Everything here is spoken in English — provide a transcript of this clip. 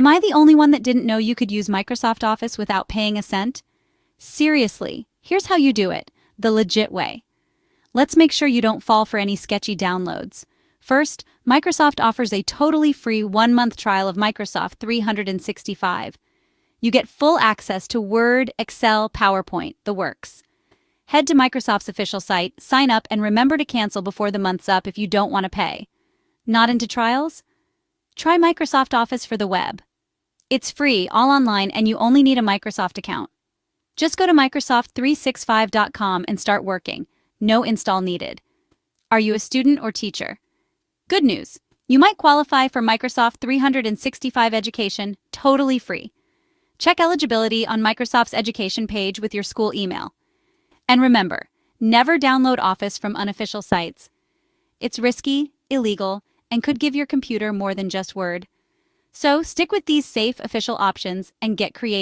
Am I the only one that didn't know you could use Microsoft Office without paying a cent? Seriously, here's how you do it, the legit way. Let's make sure you don't fall for any sketchy downloads. First, Microsoft offers a totally free 1-month trial of Microsoft 365. You get full access to Word, Excel, PowerPoint, the works. Head to Microsoft's official site, sign up, and remember to cancel before the month's up if you don't want to pay. Not into trials? Try Microsoft Office for the web. It's free, all online, and you only need a Microsoft account. Just go to Microsoft365.com and start working. No install needed. Are you a student or teacher? Good news! You might qualify for Microsoft 365 Education, totally free. Check eligibility on Microsoft's education page with your school email. And remember, never download Office from unofficial sites. It's risky, illegal, and could give your computer more than just Word. So stick with these safe official options and get creative.